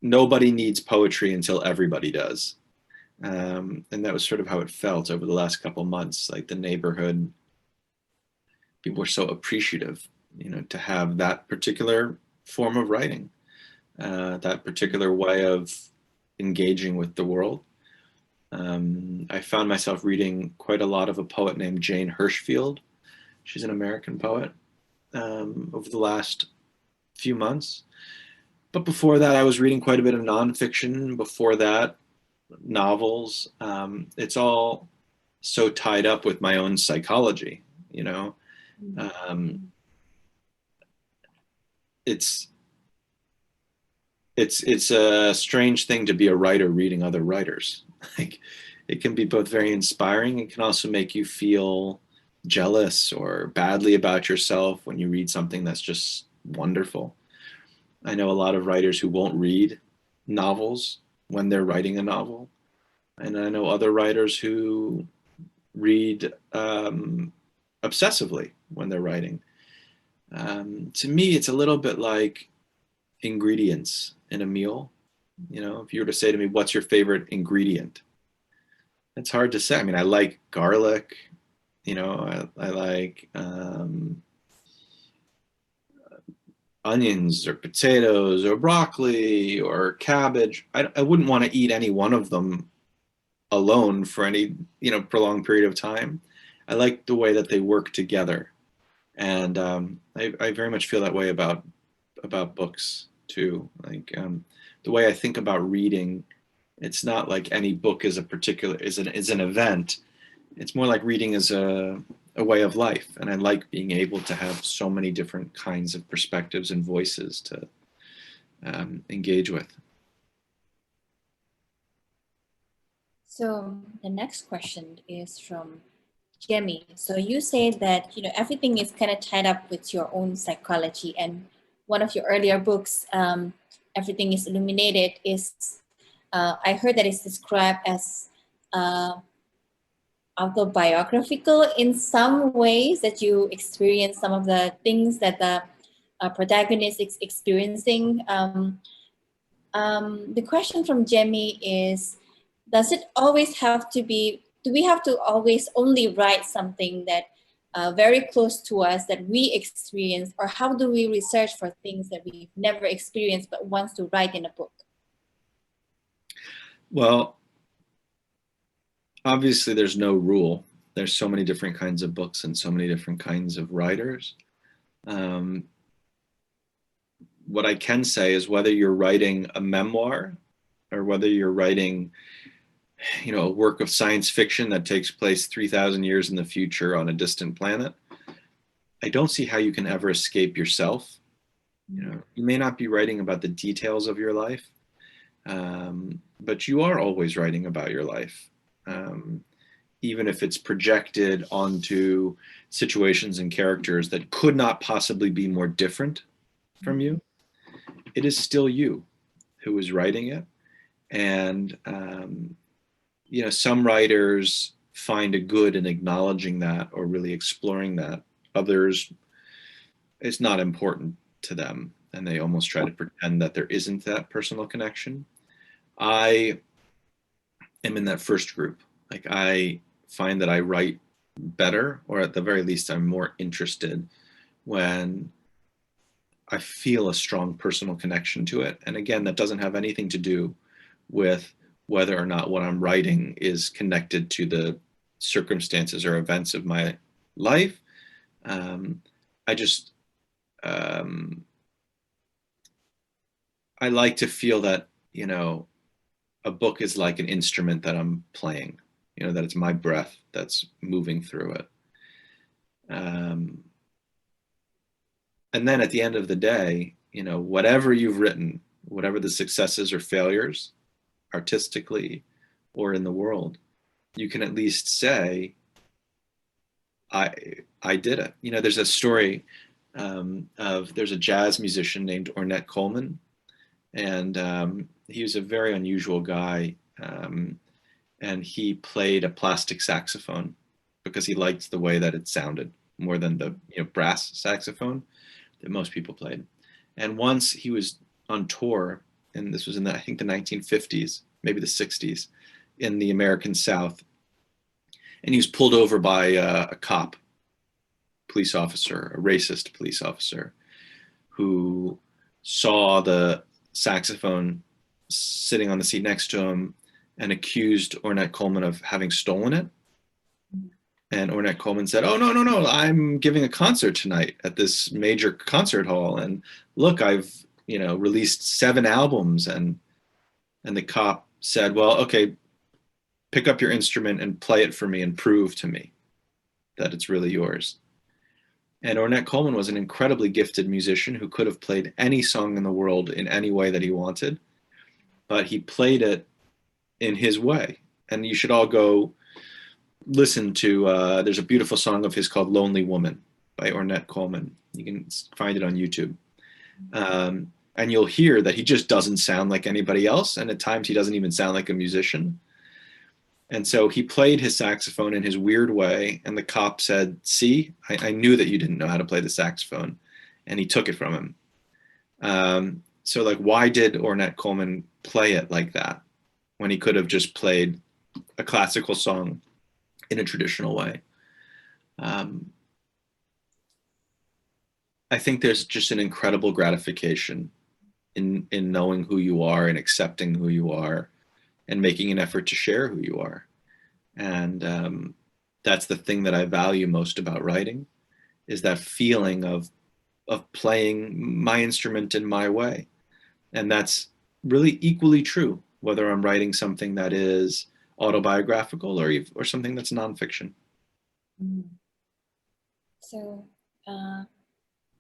nobody needs poetry until everybody does. And that was sort of how it felt over the last couple months, like the neighborhood, people were so appreciative to have that particular form of writing, that particular way of engaging with the world. I found myself reading quite a lot of a poet named Jane Hirshfield. She's an American poet, over the last few months. But before that, I was reading quite a bit of nonfiction. Before that, novels. It's all so tied up with my own psychology, It's a strange thing to be a writer reading other writers. Like, it can be both very inspiring. It can also make you feel jealous or badly about yourself when you read something that's just wonderful. I know a lot of writers who won't read novels when they're writing a novel. And I know other writers who read obsessively when they're writing. To me, it's a little bit like ingredients in a meal. If you were to say to me, what's your favorite ingredient? It's hard to say. I mean, I like garlic, I like onions or potatoes or broccoli or cabbage. I wouldn't want to eat any one of them alone for any, prolonged period of time. I like the way that they work together. And I very much feel that way about books too. Like, the way I think about reading, it's not like any book is an event. It's more like reading as a way of life. And I like being able to have so many different kinds of perspectives and voices to engage with. So the next question is from Jamie. So you say that, everything is kind of tied up with your own psychology, and one of your earlier books, Everything is Illuminated, is, I heard that it's described as autobiographical in some ways, that you experience some of the things that the protagonist is experiencing. The question from Jamie is, does it always have to be, do we have to always only write something that very close to us that we experience, or how do we research for things that we've never experienced but wants to write in a book? Well, obviously there's no rule. There's so many different kinds of books and so many different kinds of writers. What I can say is, whether you're writing a memoir or whether you're writing, a work of science fiction that takes place 3,000 years in the future on a distant planet, I don't see how you can ever escape yourself. You may not be writing about the details of your life, but you are always writing about your life. Even if it's projected onto situations and characters that could not possibly be more different from you, it is still you who is writing it. And, some writers find a good in acknowledging that or really exploring that. Others, it's not important to them, and they almost try to pretend that there isn't that personal connection. I am in that first group. Like, I find that I write better, or at the very least, I'm more interested when I feel a strong personal connection to it. And again, that doesn't have anything to do with whether or not what I'm writing is connected to the circumstances or events of my life. I like to feel that, a book is like an instrument that I'm playing, that it's my breath that's moving through it. And then at the end of the day, whatever you've written, whatever the successes or failures, artistically or in the world, you can at least say, I did it. There's a story there's a jazz musician named Ornette Coleman, and he was a very unusual guy, and he played a plastic saxophone because he liked the way that it sounded more than the brass saxophone that most people played. And once he was on tour, and this was in I think the 1950s, maybe the 60s, in the American South, and he was pulled over by a cop police officer, a racist police officer, who saw the saxophone sitting on the seat next to him and accused Ornette Coleman of having stolen it. And Ornette Coleman said, "Oh, no, no, no, I'm giving a concert tonight at this major concert hall. And look, I've, released 7 albums." And the cop said, "Well, okay, pick up your instrument and play it for me and prove to me that it's really yours." And Ornette Coleman was an incredibly gifted musician who could have played any song in the world in any way that he wanted, but he played it in his way. And you should all go listen to, there's a beautiful song of his called "Lonely Woman" by Ornette Coleman. You can find it on YouTube. And you'll hear that he just doesn't sound like anybody else. And at times he doesn't even sound like a musician. And so he played his saxophone in his weird way. And the cop said, "See, I knew that you didn't know how to play the saxophone." And he took it from him. So like, why did Ornette Coleman play it like that when he could have just played a classical song in a traditional way? I think there's just an incredible gratification in knowing who you are and accepting who you are and making an effort to share who you are. And that's the thing that I value most about writing, is that feeling of playing my instrument in my way. And that's really equally true, whether I'm writing something that is autobiographical or something that's nonfiction. So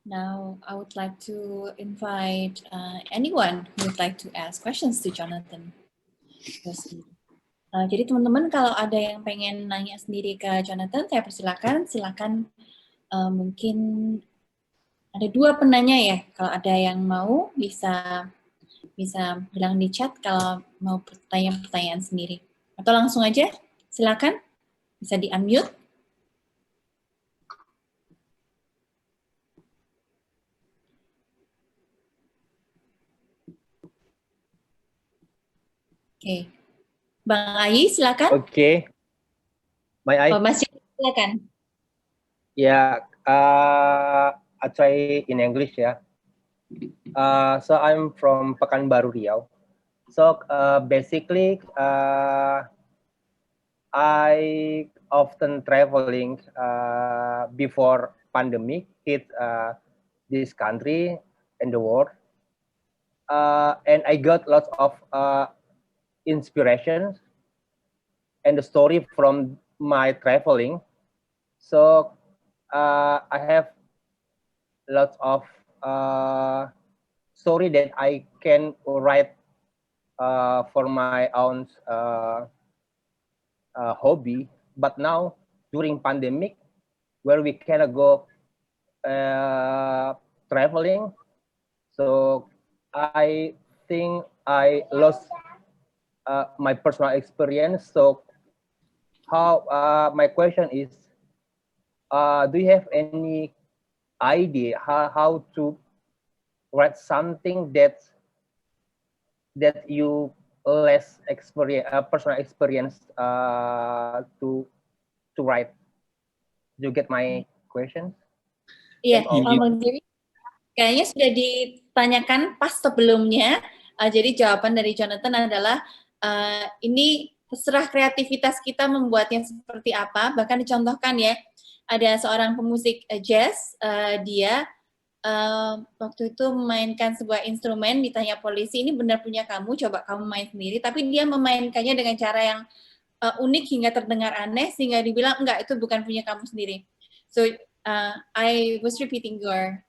now I would like to invite anyone who would like to ask questions to Jonathan. Jadi teman-teman, kalau ada yang pengen nanya sendiri ke Jonathan, saya persilakan. Silakan, mungkin ada 2 penanya ya. Kalau ada yang mau bisa bilang di chat kalau mau pertanyaan sendiri. Atau langsung aja, silakan. Bisa di-unmute. Oke. Bang Ayi, silakan. Okay. May I? Mas, silakan. Yeah, I try in English, yeah. So I'm from Pekanbaru, Riau. So basically, I often traveling before pandemic hit this country and the world. And I got lots of inspirations and the story from my traveling. So I have lots of story that I can write for my own hobby. But now during pandemic, where we cannot go traveling, so I think I lost my personal experience. So how my question is, do you have any idea how to write something that you less experience, personal experience to write? Do you get my question? Iya, Bang Dewi, kayaknya sudah ditanyakan pas sebelumnya. Jadi jawaban dari Jonathan adalah ini terserah kreativitas kita membuatnya seperti apa. Bahkan dicontohkan ya, ada seorang pemusik jazz, dia waktu itu memainkan sebuah instrumen, ditanya polisi, "Ini benar punya kamu, coba kamu main sendiri." Tapi dia memainkannya dengan cara yang unik hingga terdengar aneh, sehingga dibilang, "Enggak, itu bukan punya kamu sendiri." So I was repeating your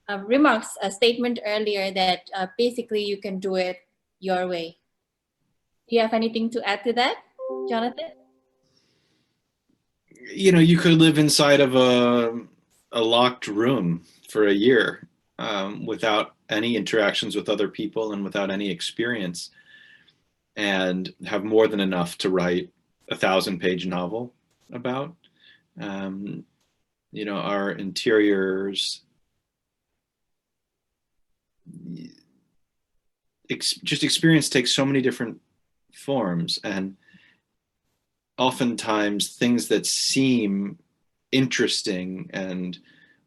remarks, a statement earlier that basically you can do it your way. Do you have anything to add to that, Jonathan? You could live inside of a locked room for a year without any interactions with other people and without any experience, and have more than enough to write a 1,000-page novel about. Our interiors, just experience takes so many different forms, and oftentimes things that seem interesting and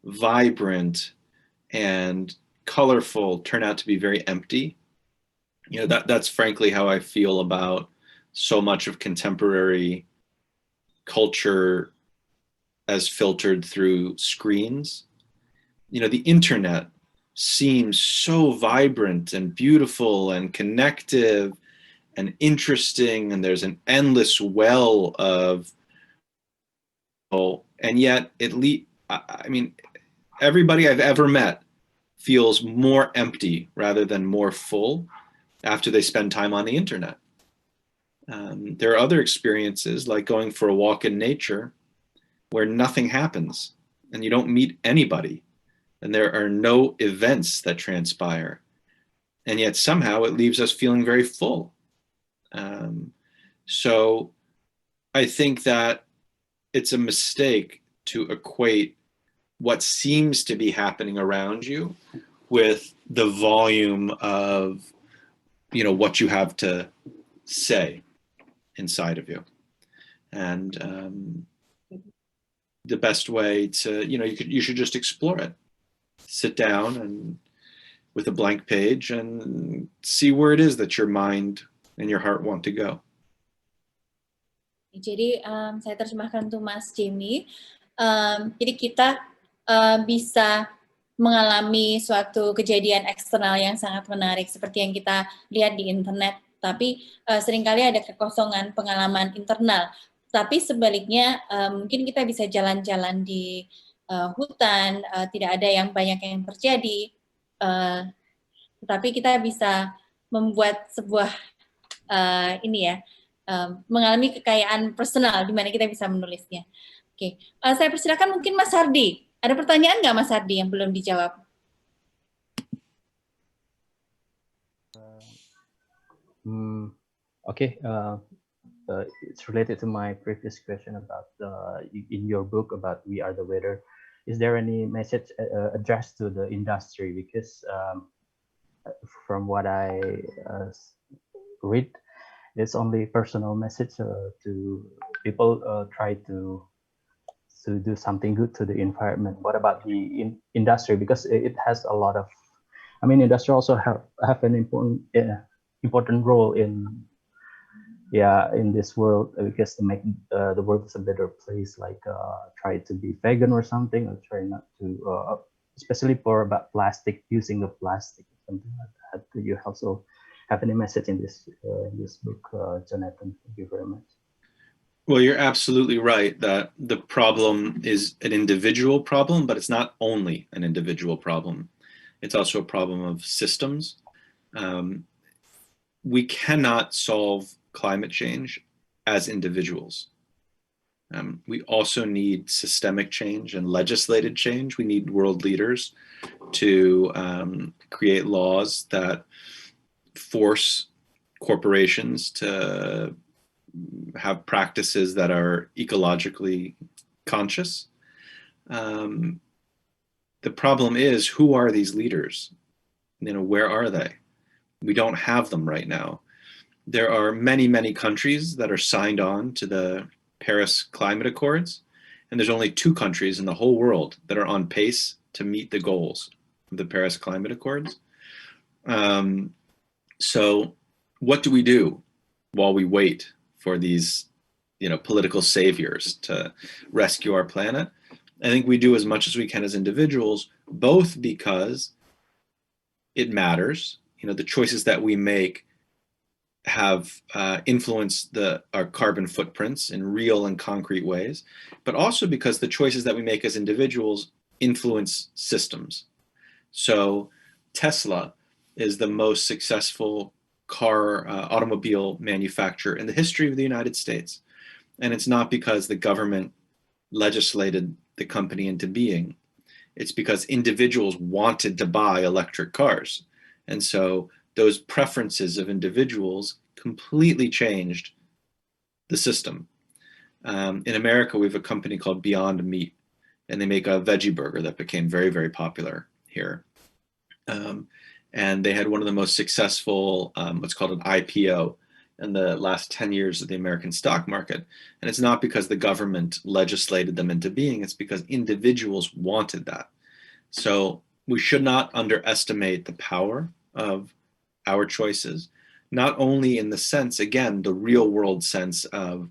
vibrant and colorful turn out to be very empty. You know, that's frankly how I feel about so much of contemporary culture as filtered through screens. You know, the internet seems so vibrant and beautiful and connective and interesting, and there's an endless well of, and yet I mean, everybody I've ever met feels more empty rather than more full after they spend time on the internet. There are other experiences like going for a walk in nature where nothing happens and you don't meet anybody and there are no events that transpire, and yet somehow it leaves us feeling very full. So I think that it's a mistake to equate what seems to be happening around you with the volume of, you know, what you have to say inside of you. And the best way to, you know, you should just explore it. Sit down and with a blank page and see where it is that your mind and your heart want to go. Jadi saya terjemahkan untuk Mas Jamie. Jadi kita bisa mengalami suatu kejadian eksternal yang sangat menarik seperti yang kita lihat di internet, tapi seringkali ada kekosongan pengalaman internal. Tapi sebaliknya mungkin kita bisa jalan-jalan di hutan, tidak ada yang banyak yang terjadi, tetapi kita bisa membuat sebuah mengalami kekayaan personal di mana kita bisa menulisnya. Oke, saya persilakan mungkin Mas Hardi. Ada pertanyaan nggak Mas Hardi yang belum dijawab? Okay, it's related to my previous question about in your book about We Are the Weather. Is there any message addressed to the industry? Because from what I read, it's only personal message to people try to do something good to the environment. What about the industry? Because it has a lot of, I mean, industry also have an important role in this world, because to make the world is a better place, like try to be vegan or something, or try not to, especially for about plastic, using of plastic, something like that. Do you also have any message in this book, Jonathan? Thank you very much. Well, you're absolutely right that the problem is an individual problem, but it's not only an individual problem. It's also a problem of systems. We cannot solve climate change as individuals. We also need systemic change and legislated change. We need world leaders to create laws that force corporations to have practices that are ecologically conscious. The problem is, who are these leaders? You know, where are they? We don't have them right now. There are many, many countries that are signed on to the Paris Climate Accords, and there's only 2 countries in the whole world that are on pace to meet the goals of the Paris Climate Accords. So what do we do while we wait for these, you know, political saviors to rescue our planet? I think we do as much as we can as individuals, both because it matters. You know, the choices that we make have influenced our carbon footprints in real and concrete ways, but also because the choices that we make as individuals influence systems. So Tesla is the most successful automobile manufacturer in the history of the United States. And it's not because the government legislated the company into being. It's because individuals wanted to buy electric cars. And so those preferences of individuals completely changed the system. In America, we have a company called Beyond Meat, and they make a veggie burger that became very, very popular here. And they had one of the most successful, what's called an IPO in the last 10 years of the American stock market. And it's not because the government legislated them into being, it's because individuals wanted that. So we should not underestimate the power of our choices, not only in the sense, again, the real world sense of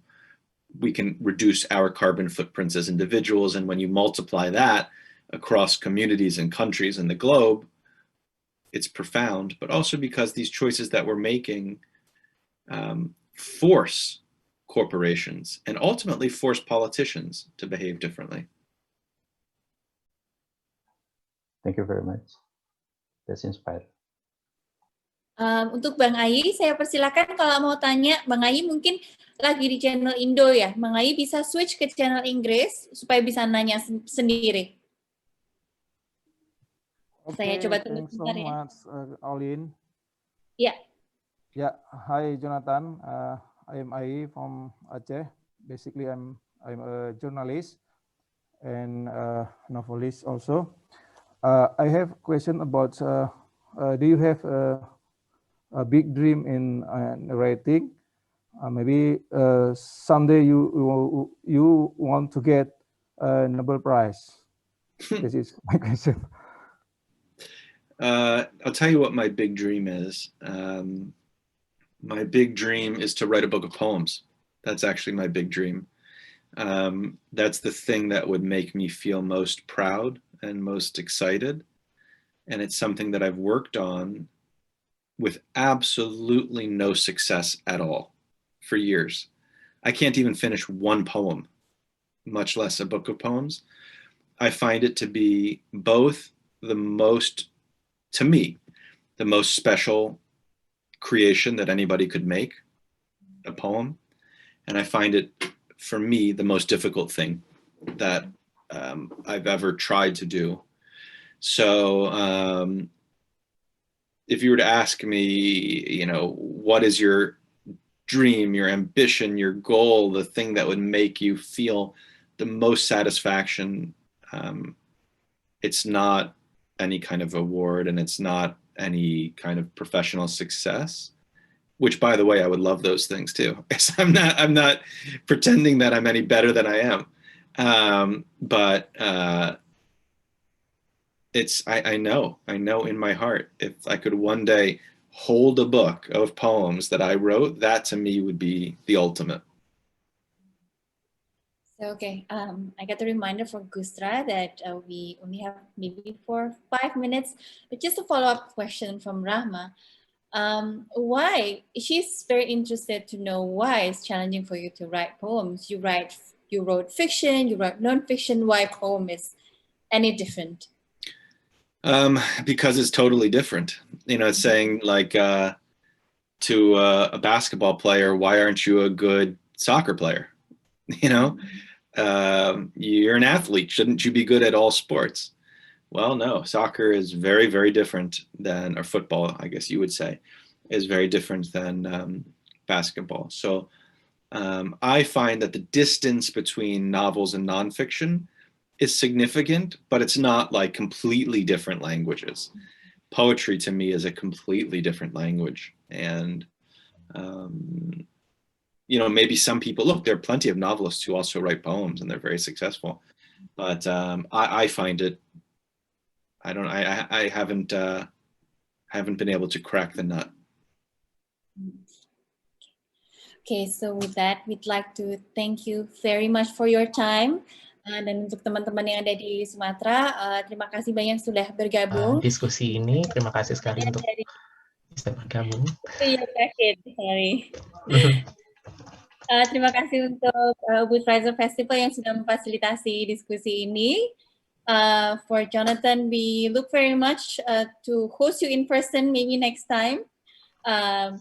we can reduce our carbon footprints as individuals. And when you multiply that across communities and countries in the globe, it's profound, but also because these choices that we're making force corporations and ultimately force politicians to behave differently. Thank you very much. That's inspiring. Untuk Bang Ayi, saya persilakan kalau mau tanya. Bang Ayi mungkin lagi di channel Indo ya. Bang Ayi bisa switch ke channel Inggris supaya bisa nanya sendiri. Saya coba tunggu sebentar ya. Thanks so much, Olin. Ya. Yeah, hi Jonathan. I am Ai from Aceh. Basically, I'm a journalist and novelist also. I have a question about: do you have a big dream in writing? Maybe someday you want to get a Nobel Prize. This is my question. I'll tell you what my big dream is. My big dream is to write a book of poems. That's actually my big dream. That's the thing that would make me feel most proud and most excited. And it's something that I've worked on with absolutely no success at all for years. I can't even finish one poem, much less a book of poems. I find it to be both the most, to me, the most special creation that anybody could make, a poem. And I find it, for me, the most difficult thing that I've ever tried to do. So if you were to ask me, you know, what is your dream, your ambition, your goal, the thing that would make you feel the most satisfaction, it's not any kind of award and it's not any kind of professional success, which, by the way, I would love those things too. I'm not pretending that I'm any better than I am. But I know in my heart, if I could one day hold a book of poems that I wrote, that to me would be the ultimate. So, okay, I got a reminder for Gustra that we only have maybe 4-5 minutes, but just a follow-up question from Rahma. Why? She's very interested to know why it's challenging for you to write poems. You wrote fiction, you wrote non-fiction. Why poem is any different? Because it's totally different. You know, it's saying like to a basketball player, why aren't you a good soccer player? You know, you're an athlete. Shouldn't you be good at all sports? Well, no, soccer is very, very different than, or football, I guess you would say, is very different than basketball. So I find that the distance between novels and nonfiction is significant, but it's not like completely different languages. Poetry to me is a completely different language. And, you know, maybe some people, look, there are plenty of novelists who also write poems and they're very successful. But I find it, I haven't been able to crack the nut. Okay, so with that, we'd like to thank you very much for your time. Dan untuk teman-teman yang ada di Sumatera, terima kasih banyak sudah bergabung. Diskusi ini, terima kasih sekali untuk bisa bergabung. Sorry. Terima kasih untuk Book Riser Festival yang sudah memfasilitasi diskusi ini. For Jonathan, we look very much to host you in person maybe next time. And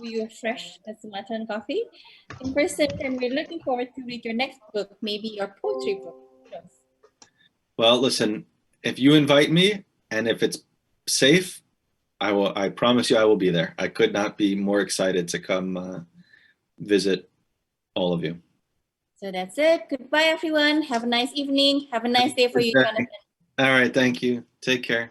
your fresh Sumatran coffee in person, and we're looking forward to read your next book, maybe your poetry book. Well, listen, if you invite me and if it's safe, I promise you I will be there. I could not be more excited to come visit all of you. So that's it. Goodbye, everyone. Have a nice evening. Have a nice day for you, Jonathan. All right. Thank you. Take care.